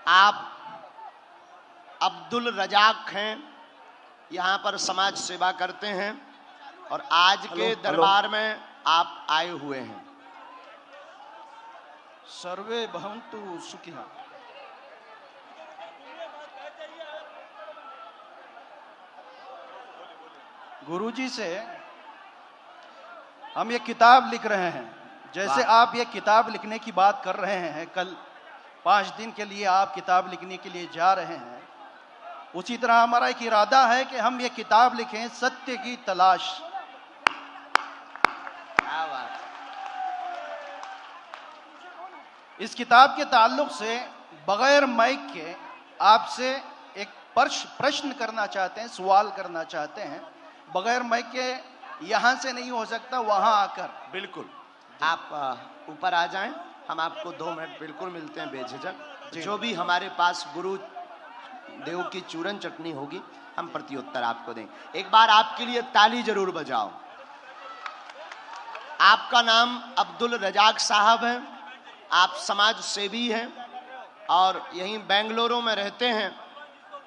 आप अब्दुल रजाक हैं, यहाँ पर समाज सेवा करते हैं और आज के दरबार में आप आए हुए हैं। सर्वे भवन्तु सुखिनः। गुरुजी से हम ये किताब लिख रहे हैं, जैसे आप ये किताब लिखने की बात कर रहे हैं, कल 5 दिन के लिए आप किताब लिखने के लिए जा रहे हैं, उसी तरह हमारा एक इरादा है कि हम ये किताब लिखें, सत्य की तलाश। क्या बात। इस किताब के ताल्लुक से बगैर माइक के आपसे एक प्रश्न करना चाहते हैं, सवाल करना चाहते हैं। बगैर माइक के यहां से नहीं हो सकता, वहां आकर। बिल्कुल, आप ऊपर आ जाएं, हम आपको 2 मिनट बिल्कुल मिलते हैं बेझिझक। जो भी हमारे पास गुरु देव की चूरन चटनी होगी हम प्रत्युत्तर आपको देंगे। एक बार आपके लिए ताली जरूर बजाओ। आपका नाम अब्दुल रजाक साहब है, आप समाज सेवी हैं और यहीं बेंगलुरु में रहते हैं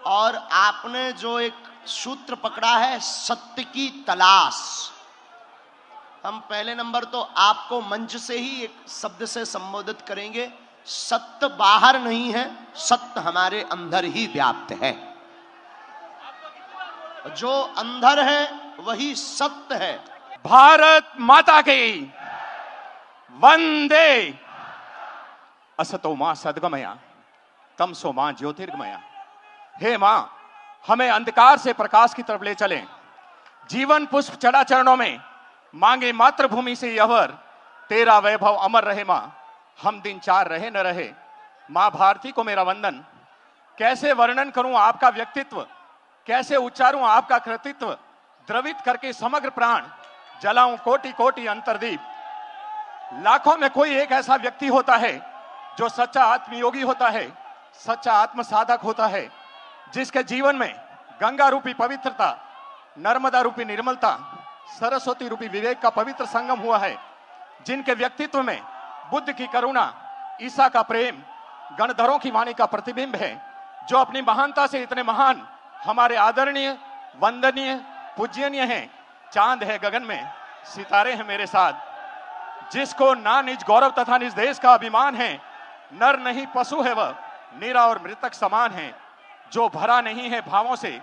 और आपने जो एक सूत्र पकड़ा है, सत्य की तलाश। हम पहले नंबर तो आपको मंच से ही एक शब्द से संबोधित करेंगे, सत्य बाहर नहीं है, सत्य हमारे अंदर ही व्याप्त है। जो अंदर है वही सत्य है। भारत माता की वंदे। असतो मां सद्गमया तमसो मां ज्योतिर्गमया। हे मां, हमें अंधकार से प्रकाश की तरफ ले चलें। जीवन पुष्प चढ़ा चरणों में मांगे मातृभूमि से यवर, तेरा वैभव अमर रहे मां, हम दिन 4 रहे न रहे। मां भारती को मेरा वंदन। कैसे वर्णन करूं आपका व्यक्तित्व, कैसे उच्चारूं आपका कृतित्व। द्रवित करके समग्र प्राण जलाऊं कोटि कोटि अंतर्दीप। लाखों में कोई एक ऐसा व्यक्ति होता है जो सच्चा आत्मयोगी होता है, सच्चा आत्म साधक होता है, जिसके जीवन में गंगा रूपी पवित्रता, नर्मदा रूपी निर्मलता, सरस्वती रूपी विवेक का पवित्र संगम हुआ है, जिनके व्यक्तित्व में बुद्ध की करुणा, ईसा का प्रेम, गणधरों की वाणी का प्रतिबिंब है, जो अपनी महानता से इतने महान, हमारे आदरणीय, वंदनीय, पूज्यनीय हैं। चांद है गगन में, सितारे हैं मेरे साथ, जिसको ना निज गौरव तथा निज देश का अभिमान है। नर नहीं पशु है वह, नीरा और मृतक समान है। जो भरा नहीं है भावों से,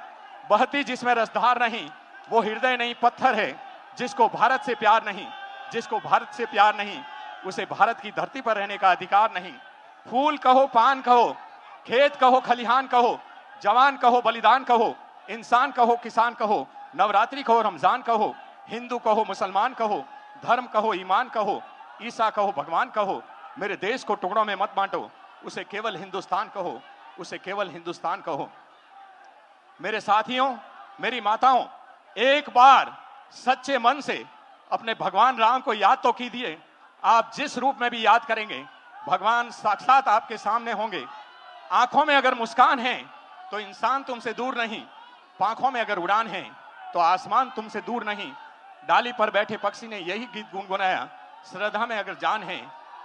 बहती जिसमें रसधार नहीं, वो हृदय नहीं पत्थर है। जिसको भारत से प्यार नहीं, जिसको भारत से प्यार नहीं, उसे भारत की धरती पर रहने का अधिकार नहीं। फूल कहो पान कहो, खेत कहो खलिहान कहो, जवान कहो बलिदान कहो, इंसान कहो किसान कहो, नवरात्रि कहो रमजान कहो, हिंदू कहो मुसलमान कहो, धर्म कहो ईमान कहो, ईसा कहो भगवान कहो, मेरे देश को टुकड़ों में मत बांटो, उसे केवल हिंदुस्तान कहो, उसे केवल हिंदुस्तान कहो। मेरे साथियों, मेरी माताओं, एक बार सच्चे मन से अपने भगवान राम को याद तो कीजिए। आप जिस रूप में भी याद करेंगे, भगवान साक्षात आपके सामने होंगे। आंखों में अगर मुस्कान है तो इंसान तुमसे दूर नहीं, पांखों में अगर उड़ान है तो आसमान तुमसे दूर नहीं। डाली पर बैठे पक्षी ने यही गीत गुनगुनाया, श्रद्धा में अगर जान है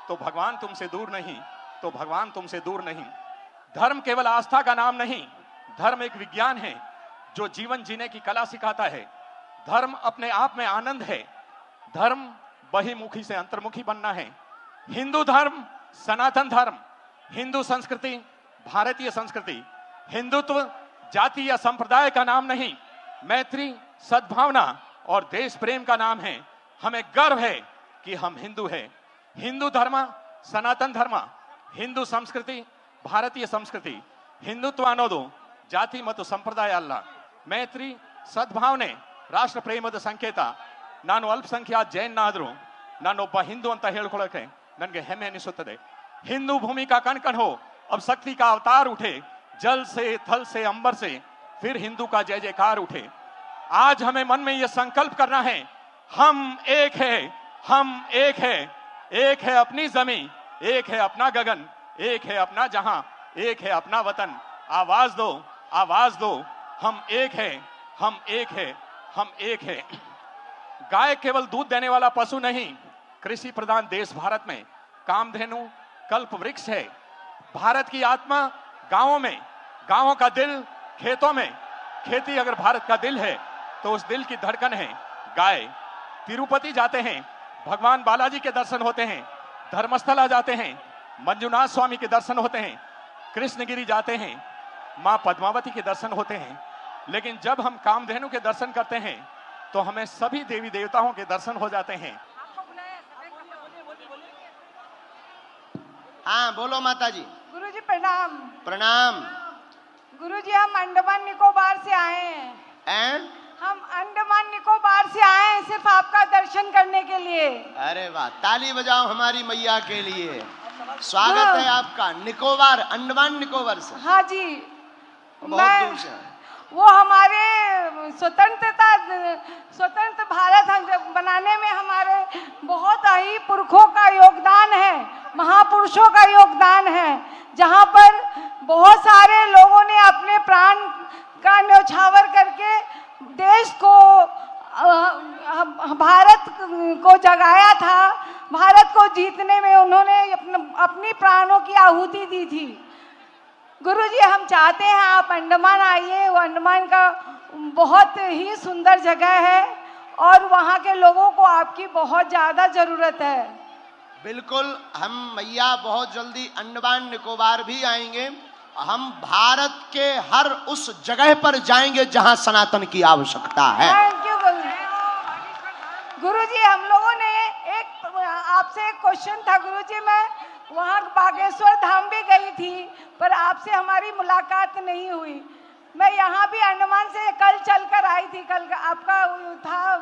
तो भगवान तुमसे दूर नहीं, तो भगवान तुमसे दूर नहीं। धर्म केवल आस्था का नाम नहीं, धर्म एक विज्ञान है जो जीवन जीने की कला सिखाता है। धर्म अपने आप में आनंद है। धर्म बहिमुखी से अंतर्मुखी बनना है। हिंदू धर्म सनातन धर्म, हिंदू संस्कृति भारतीय संस्कृति। हिंदुत्व जाति या संप्रदाय का नाम नहीं, मैत्री, सद्भावना और देश प्रेम का नाम है। हमें गर्व है कि हम हिंदू हैं। हिंदू धर्म सनातन धर्म, हिंदू संस्कृति भारतीय संस्कृति, ಹಿಂದುತ್ವ ಅನ್ನೋದು ಜಾತಿ ಮತ್ತು ಸಂಪ್ರದಾಯ ಅಲ್ಲ, ಮೈತ್ರಿ ಸದ್ಭಾವನೆ ರಾಷ್ಟ್ರ ಪ್ರೇಮದ ಸಂಕೇತ. ನಾನು ಅಲ್ಪಸಂಖ್ಯಾತ ಜೈನನಾದರೂ ನಾನೊಬ್ಬ ಹಿಂದೂ ಅಂತ ಹೇಳ್ಕೊಳ್ಳೋಕೆ ನನಗೆ ಹೆಮ್ಮೆ ಅನಿಸುತ್ತದೆ. हिंदू भूमि का कण कण हो, अब शक्ति का अवतार उठे, जल से थल से अंबर से फिर हिंदू का जय जयकार उठे. आज हमें मन में यह संकल्प करना है, हम एक है, हम एक है. एक है अपनी जमीन, एक है अपना गगन, एक है अपना जहां, एक है अपना वतन. आवाज दो, आवाज दो, हम एक है, हम एक है, हम एक है. गाय केवल दूध देने वाला पशु नहीं, कृषि प्रधान देश भारत में कामधेनु कल्प वृक्ष है. भारत की आत्मा गांवों में, गांवों का दिल खेतों में, खेती अगर भारत का दिल है तो उस दिल की धड़कन है गाय। तिरुपति जाते हैं, भगवान बालाजी के दर्शन होते हैं, धर्मस्थला जाते हैं, मंजुनाथ स्वामी के दर्शन होते हैं, कृष्णगिरी जाते हैं, मां पद्मावती के दर्शन होते हैं। लेकिन जब हम कामधेनु के दर्शन करते हैं तो हमें सभी देवी देवताओं के दर्शन हो जाते हैं। हाँ बोलो माता जी। गुरुजी प्रणाम। प्रणाम। गुरुजी हम अंडमान निकोबार से आए हैं। हैं? हम अंडमान निकोबार से आए हैं सिर्फ आपका दर्शन करने के लिए। अरे वाह, ताली बजाओ हमारी मैया के लिए। स्वागत है आपका निकोबार, अंडमान निकोबार से। हाँ जी, बहुत दूर से आए। वो हमारे स्वतंत्र भारत बनाने में हमारे बहुत ही पुरखों का योगदान है, महापुरुषों का योगदान है, जहाँ पर बहुत सारे लोगों ने अपने प्राण का न्यौछावर करके देश को, भारत को जगाया था। भारत को जीतने में उन्होंने अपनी प्राणों की आहुति दी थी। गुरुजी हम चाहते हैं आप अंडमान आइए। वो अंडमान का बहुत ही सुंदर जगह है और वहाँ के लोगों को आपकी बहुत ज़्यादा ज़रूरत है। बिल्कुल, हम मैया बहुत जल्दी अंडमान निकोबार भी आएंगे। हम भारत के हर उस जगह पर जाएंगे जहां सनातन की आवश्यकता है। थैंक यू गुरुजी। हम लोगों ने आपसे एक क्वेश्चन था गुरुजी। मैं वहाँ बागेश्वर धाम भी गई थी पर आपसे हमारी मुलाकात नहीं हुई। मैं यहाँ भी अंडमान से कल चलकर आई थी, कल आपका था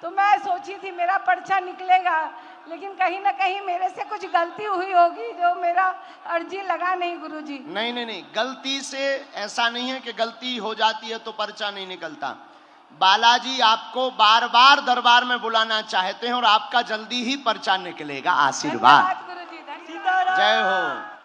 तो मैं सोची थी मेरा पर्चा निकलेगा, लेकिन कहीं ना कहीं मेरे से कुछ गलती हुई होगी जो मेरा अर्जी लगा नहीं गुरुजी। नहीं नहीं नहीं, गलती से ऐसा नहीं है कि गलती हो जाती है तो पर्चा नहीं निकलता। बालाजी आपको बार बार दरबार में बुलाना चाहते हैं और आपका जल्दी ही पर्चा निकलेगा। आशीर्वाद। गुरुजी, धन्यवाद। जय हो।